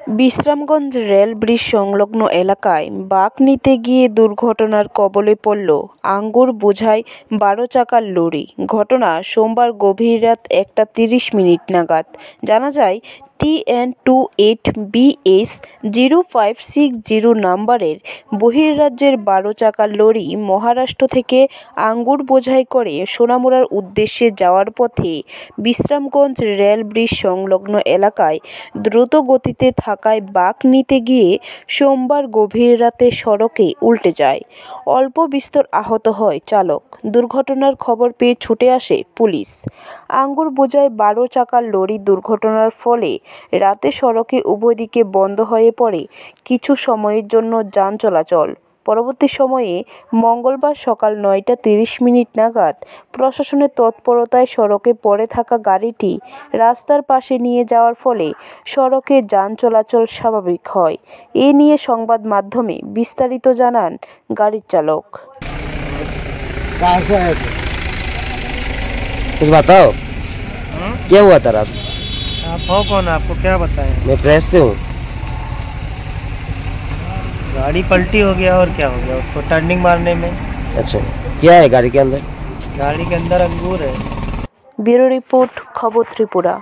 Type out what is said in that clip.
Bishramganj rail bridge সংলগ্ন এলাকায় বাঁক নিতে গিয়ে দুর্ঘটনার কবলে পড়ল আঙ্গুর বোঝাই ১২ চাকার লরি। ঘটনা সোমবার গভীর রাত ১টা ৩০ মিনিট নাগাদ। জানা যায়, TN28BS 0560 নম্বরের বহির্রাজ্যের ১২ চাকার লরি মহারাষ্ট্র থেকে আঙ্গুর বোঝাই করে সোনামুড়ার উদ্দেশ্যে যাওয়ার পথে বিশ্রামগঞ্জ রেল ব্রিজ সংলগ্ন এলাকায় দ্রুত গতিতে থাকায় বাঁক নিতে গিয়ে সোমবার গভীর রাতে সড়কে উল্টে যায়। অল্প বিস্তর আহত হয় চালক। দুর্ঘটনার খবর পেয়ে ছুটে আসে পুলিশ। আঙ্গুর বোঝাই ১২ চাকার লরি দুর্ঘটনার ফলে রাতে সড়কে উভয় দিকে বন্ধ হয়ে পড়ে কিছু সময়ের জন্য যান চলাচল। পরবর্তী সময়ে মঙ্গলবার সকাল ৯টা ৩০ নাগাদ প্রশাসনের তৎপরতায় সড়কে পড়ে থাকা গাড়িটি রাস্তার পাশে নিয়ে যাওয়ার ফলে সড়কে যান চলাচল স্বাভাবিক হয়। এ নিয়ে সংবাদ মাধ্যমে বিস্তারিত জানান গাড়ির চালক। कुछ बताओ, क्या हुआ था रात? आप हो कौन? आपको क्या बताएं? मैं प्रेस से हूँ। गाड़ी पलटी हो गया और क्या हो गया उसको टर्निंग मारने में। अच्छा, क्या है गाड़ी के अंदर? गाड़ी के अंदर अंगूर है। ब्यूरो रिपोर्ट, खबर त्रिपुरा।